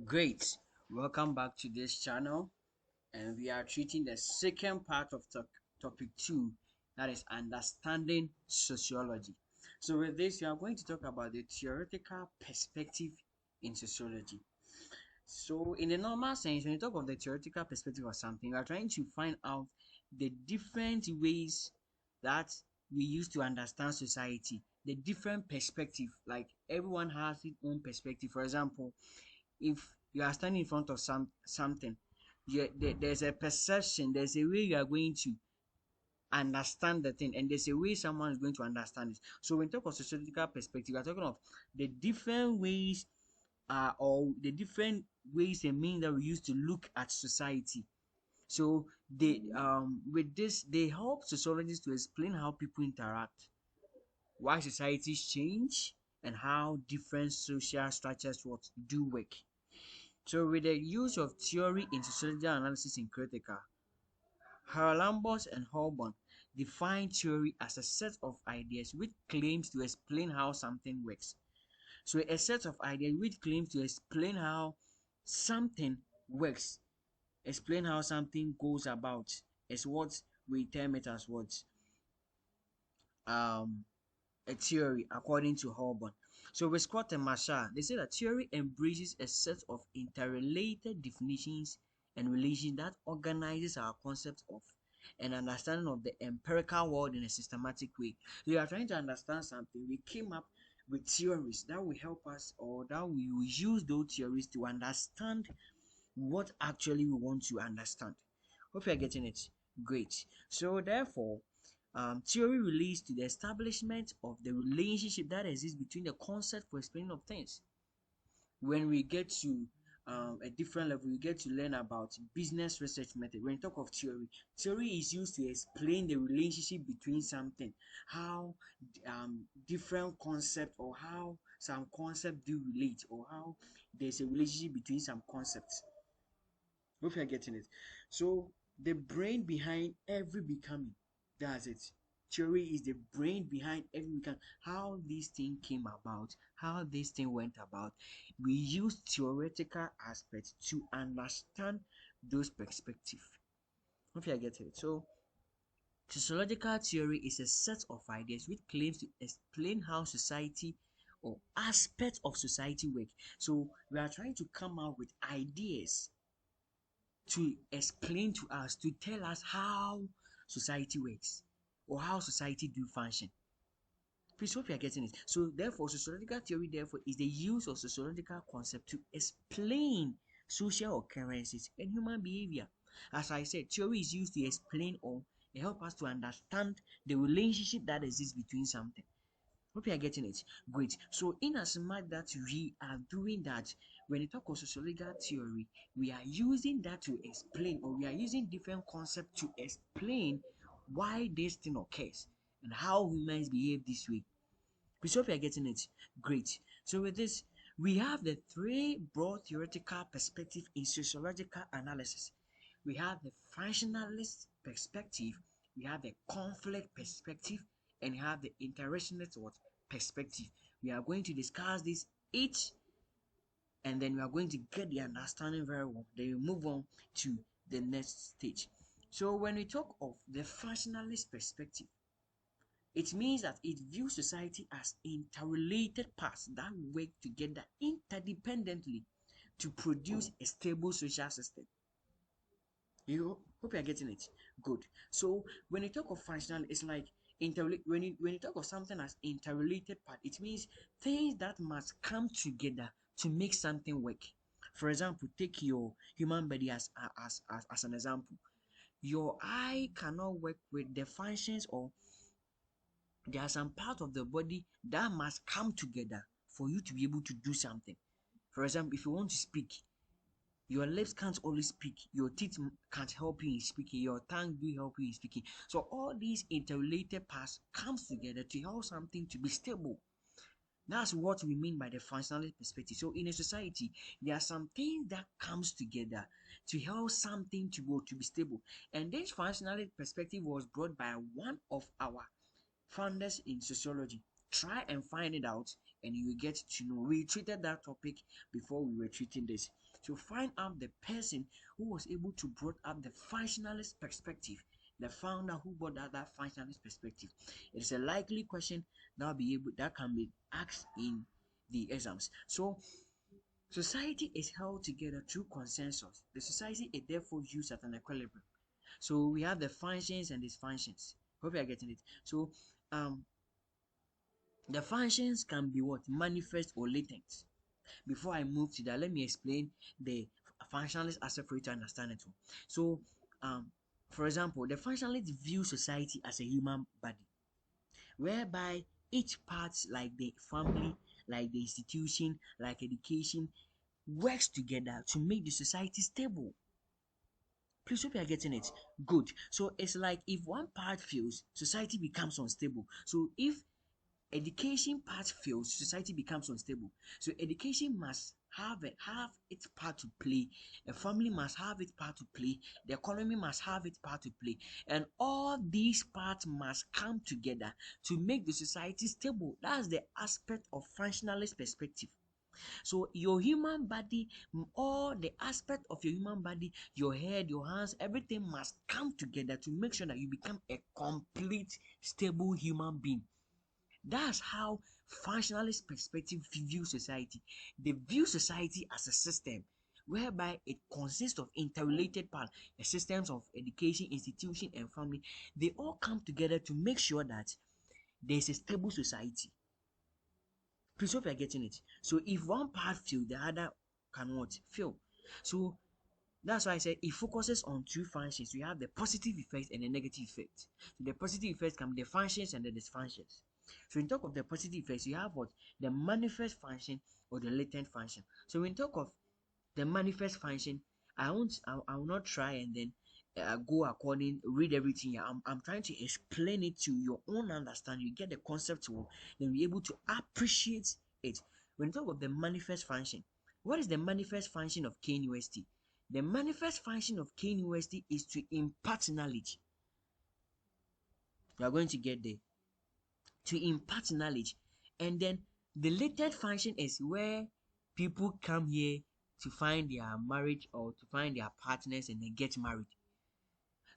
Great. Welcome back to this channel, and we are treating the second part of topic 2, that is understanding sociology. So with this, we are going to talk about the theoretical perspective in sociology. So in a normal sense, when you talk of the theoretical perspective of something, we are trying to find out the different ways that we use to understand society, the different perspective. Like everyone has its own perspective. For example, if you are standing in front of something, there's a perception, there's a way you are going to understand the thing, and there's a way someone is going to understand it. So when we talk of sociological perspective, we are talking of the different ways or the different ways and means that we use to look at society. So they with this they help sociologists to explain how people interact, why societies change, and how different social structures what do work. So with the use of theory in sociological analysis in critical, Haralambos and Holborn define theory as a set of ideas which claims to explain how something works. So a set of ideas which claims to explain how something works, explain how something goes about, is what we term it as what um a theory according to Holborn. So with Scott and Marshall, they say that theory embraces a set of interrelated definitions and relations that organizes our concept of an understanding of the empirical world in a systematic way. So you are trying to understand something. We came up with theories that will help us, or that we will use those theories to understand what actually we want to understand. Hope you are getting it. Great. So therefore, theory relates to the establishment of the relationship that exists between the concept for explaining of things. When we get to a different level, we get to learn about business research method. When you talk of theory, theory is used to explain the relationship between something, how different concept, or how some concept do relate, or how there's a relationship between some concepts. Hope you're getting it. So the brain behind every becoming. That's it. Theory is the brain behind every becoming. How this thing came about, how this thing went about. We use theoretical aspects to understand those perspectives. Hope you're getting it. So sociological theory is a set of ideas which claims to explain how society or aspects of society work. So we are trying to come out with ideas to explain to us, to tell us how society works or how society do function. Please hope you are getting it. So therefore, sociological theory therefore is the use of sociological concept to explain social occurrences and human behavior. As I said, theory is used to explain or help us to understand the relationship that exists between something. Hope you are getting it. Great. So, in as much that we are doing that, when you talk of sociological theory, we are using that to explain, or we are using different concepts to explain why this thing occurs and how humans behave this way. We hope you are getting it. Great. So, with this, we have the three broad theoretical perspectives in sociological analysis. We have the functionalist perspective, we have the conflict perspective, and we have the interactionist perspective. We are going to discuss this each, and then we are going to get the understanding very well. Then we move on to the next stage. So when we talk of the functionalist perspective, it means that it views society as interrelated parts that work together interdependently to produce a stable social system. You hope you are getting it. Good. So when you talk of functional, it's like when you talk of something as interrelated part, it means things that must come together to make something work. For example, take your human body as an example. Your eye cannot work with the functions, or there are some part of the body that must come together for you to be able to do something. For example, if you want to speak, your lips can't always speak. Your teeth can't help you in speaking. Your tongue do help you in speaking. So all these interrelated parts comes together to help something to be stable. That's what we mean by the functionalist perspective. So in a society, there are some things that comes together to help something to go to be stable. And this functionalist perspective was brought by one of our founders in sociology. Try and find it out and you get to know. We treated that topic before we were treating this. So find out the person who was able to brought up the functionalist perspective, the founder who brought out that functionalist perspective. It is a likely question that can be asked in the exams. So society is held together through consensus. The society is therefore used at an equilibrium. So we have the functions and dysfunctions. Hope you are getting it. So the functions can be what? Manifest or latent. Before I move to that, let me explain the functionalist aspect for you to understand it. So, for example, the functionalists view society as a human body, whereby each part, like the family, like the institution, like education, works together to make the society stable. Please hope you are getting it. Good. So it's like if one part fails, society becomes unstable. So if education part fails, society becomes unstable. So education must have its part to play. A family must have its part to play. The economy must have its part to play, and all these parts must come together to make the society stable. That's the aspect of functionalist perspective. So your human body, all the aspect of your human body, your head, your hands, everything must come together to make sure that you become a complete, stable human being. That's how functionalist perspective view society. They view society as a system whereby it consists of interrelated parts, the systems of education, institution, and family. They all come together to make sure that there's a stable society. Please hope you're getting it. So if one part fail, the other cannot fail. So that's why I said it focuses on two functions. We have the positive effect and the negative effect. So the positive effects can be the functions and the dysfunctions. So in talk of the positive effects, you have what? The manifest function or the latent function. So when talk of the manifest function, I will not try and then go according, read everything here. I'm trying to explain it to your own understanding. You get the concept to then be able to appreciate it. When you talk of the manifest function, what is the manifest function of KNUST? The manifest function of KNUST is to impart knowledge. You are going to get there. To impart knowledge. And then the latent function is where people come here to find their marriage or to find their partners and they get married.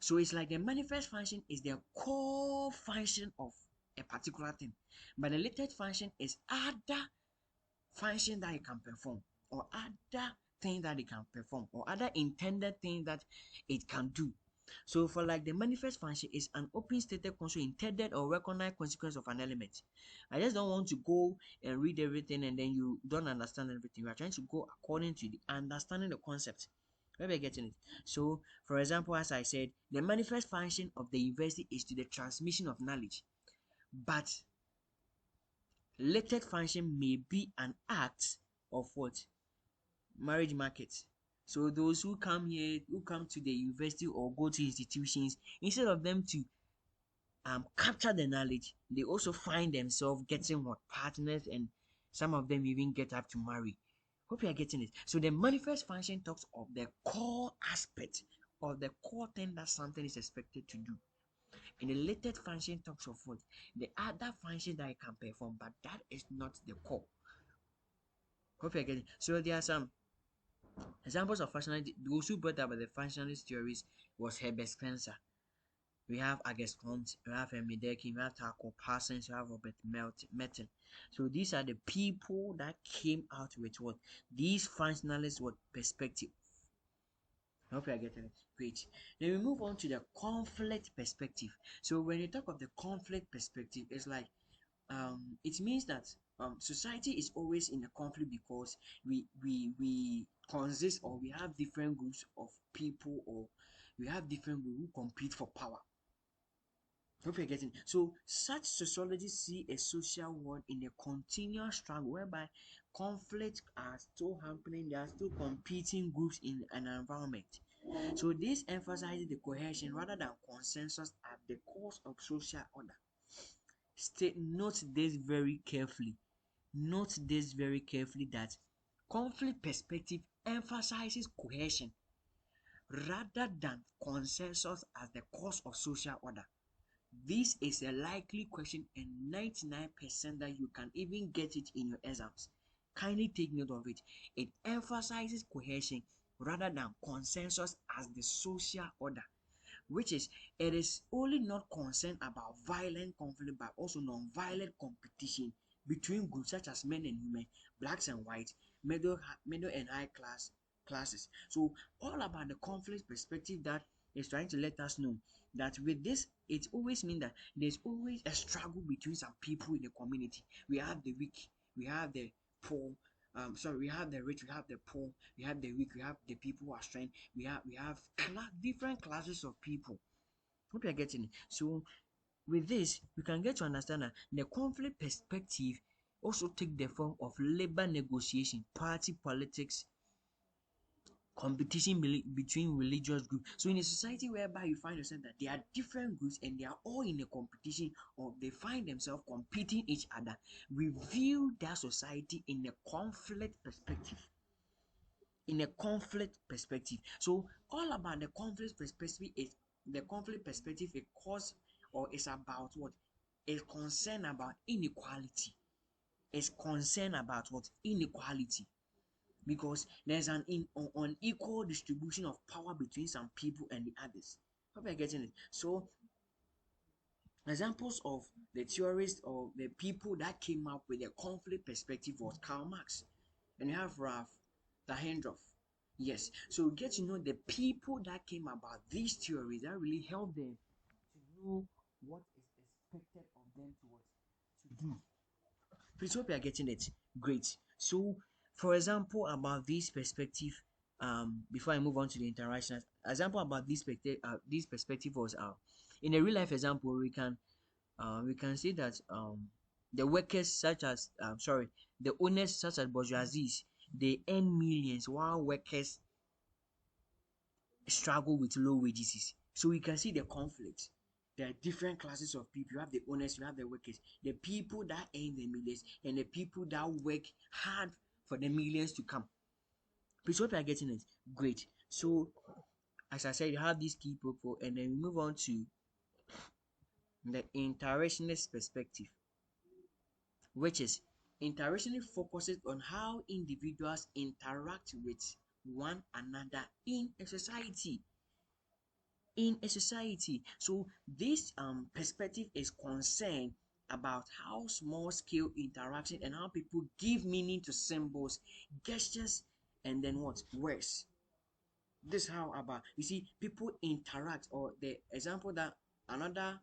So it's like the manifest function is the core function of a particular thing, but the latent function is other function that it can perform, or other thing that it can perform, or other intended thing that it can do. So for like the manifest function is an open stated control intended or recognized consequence of an element. I just don't want to go and read everything and then you don't understand everything. We are trying to go according to the understanding the concept. Maybe you're getting it. So for example, as I said, the manifest function of the university is to the transmission of knowledge. But latent function may be an act of what? Marriage market. So those who come here, who come to the university or go to institutions, instead of them to capture the knowledge, they also find themselves getting what? Partners, and some of them even get up to marry. Hope you are getting it. So the manifest function talks of the core aspect of the core thing that something is expected to do. And the latent function talks of what? The other function that it can perform, but that is not the core. Hope you are getting it. So there are some examples of functionality. Those who brought up the functionalist theories was Herbert Spencer. We have August Comte, we have Midekin, we have Taco Parsons, we have Robert Merton. So these are the people that came out with what? These functionalist what perspective. I hope you are getting it. Great. Then we move on to the conflict perspective. So when you talk of the conflict perspective, it's like it means that society is always in a conflict because we consist, or we have different groups of people, or we have different groups who compete for power. Hope you're getting. So such sociologists see a social world in a continuous struggle whereby conflicts are still happening, there are still competing groups in an environment. So this emphasizes the cohesion rather than consensus at the cause of social order. Note this very carefully. Note this very carefully that conflict perspective emphasizes cohesion rather than consensus as the cause of social order. This is a likely question and 99% that you can even get it in your exams. Kindly take note of it. It emphasizes cohesion rather than consensus as the social order, which is it is only not concerned about violent conflict but also non-violent competition between groups such as men and women, blacks and whites, middle and high classes. So all about the conflict perspective that is trying to let us know that with this it always means that there's always a struggle between some people in the community. We have the weak, we have the poor, we have the rich, we have the poor, we have the weak, we have the people who are strong, we have different classes of people. Hope you're getting it. So with this, we can get to understand that the conflict perspective also take the form of labor negotiation, party politics, competition between religious groups. So in a society whereby you find yourself that there are different groups and they are all in a competition or they find themselves competing each other, we view that society in a conflict perspective. In a conflict perspective. So all about the conflict perspective is the conflict perspective it cause or is about what? Is concerned about inequality. Is concerned about what? Inequality. Because there's an unequal distribution of power between some people and the others. Hope you're getting it. So examples of the theorists or the people that came up with a conflict perspective was Karl Marx. And you have Ralph Dahendorf. Yes, so get to know the people that came about these theories that really help them to know what is expected of them to do. Please hope you are getting it. Great. So, for example, about this perspective, before I move on to the interaction, example about this perspective was in a real life example, we can see that the workers such as the owners such as bourgeoisies, they earn millions while workers struggle with low wages. So we can see the conflict. There are different classes of people. You have the owners, you have the workers, the people that earn the millions, and the people that work hard for the millions to come. Please hope you are getting it. Great. So, as I said, you have these key people, and then we move on to the interactionist perspective, which is interactionist focuses on how individuals interact with one another in a society. So this perspective is concerned about how small scale interaction and how people give meaning to symbols, gestures, and then what? Words. This how about you see people interact, or the example that another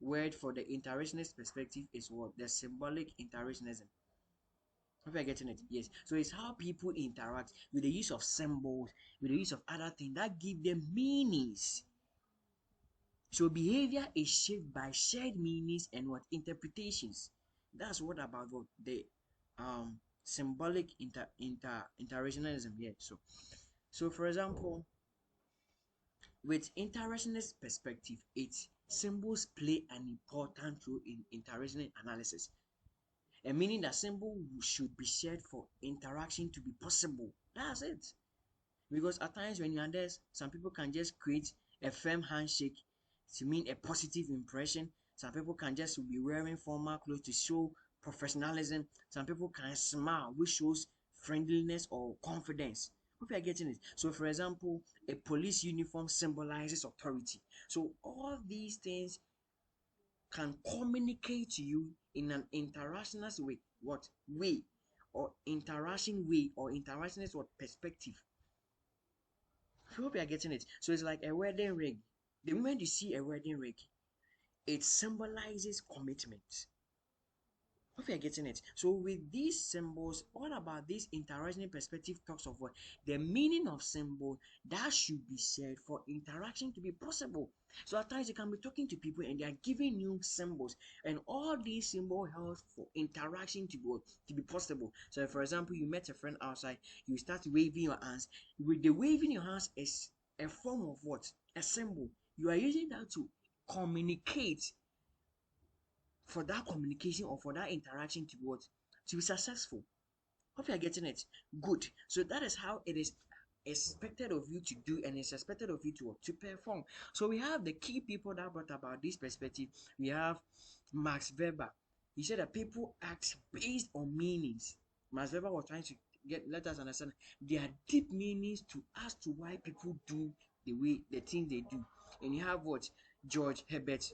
word for the interactionist perspective is what? The symbolic interactionism. Hope you're getting it. Yes. So it's how people interact with the use of symbols, with the use of other things that give them meanings. So behavior is shaped by shared meanings and what? Interpretations. That's what about what the symbolic interactionism here. So for example, with interactionist perspective, its symbols play an important role in interactional analysis. And meaning that symbol should be shared for interaction to be possible. That's it. Because at times when you're there, some people can just create a firm handshake to mean a positive impression. Some people can just be wearing formal clothes to show professionalism. Some people can smile, which shows friendliness or confidence. Hope you are getting it. So, for example, a police uniform symbolizes authority. So, all these things can communicate to you in an interactionist way. What way? Or interaction way, or interactionist what perspective. I hope you are getting it. So it's like a wedding ring. The moment you see a wedding ring, it symbolizes commitment. Hope you are getting it. So with these symbols, all about this interaction perspective talks of what? The meaning of symbol that should be shared for interaction to be possible. So at times you can be talking to people and they are giving you symbols, and all these symbols help for interaction to be possible. So for example, you met a friend outside, you start waving your hands. With the waving your hands is a form of what? A symbol. You are using that to communicate, for that communication or for that interaction to be successful. Hope you are getting it. Good. So that is how it is expected of you to do and it's expected of you to perform. So we have the key people that brought about this perspective. We have Max Weber. He said that people act based on meanings. Max Weber was trying to let us understand there are deep meanings to as to why people do the things they do. And you have what George Herbert,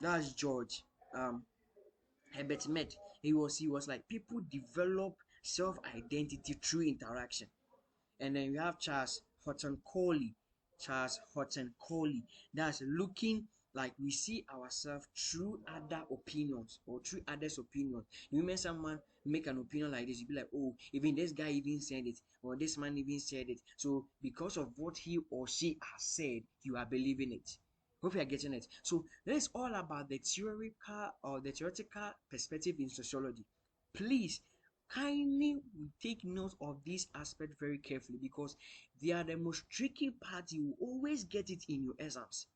that's George Herbert met. He was like people develop self-identity through interaction. And then you have Charles Horton Coley. Charles Horton Coley. That's looking like we see ourselves through other opinions or through others' opinions. You may someone make an opinion like this, you be like, oh, even this guy even said it, or this man even said it. So because of what he or she has said, you are believing it. Hope you are getting it. So this is all about the theoretical perspective in sociology. Please kindly take note of this aspect very carefully because they are the most tricky part. You will always get it in your exams.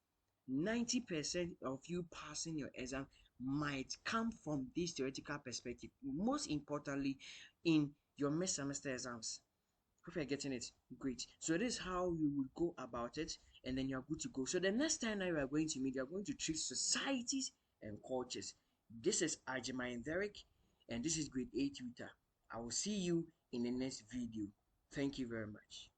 90% of you passing your exam might come from this theoretical perspective. Most importantly, in your mid semester exams. If you're getting it, great. So this is how you would go about it, and then you're good to go. So the next time that you are going to meet, you are going to treat societies and cultures. This is Ajima Derek, and this is grade 8 Twitter. I will see you in the next video. Thank you very much.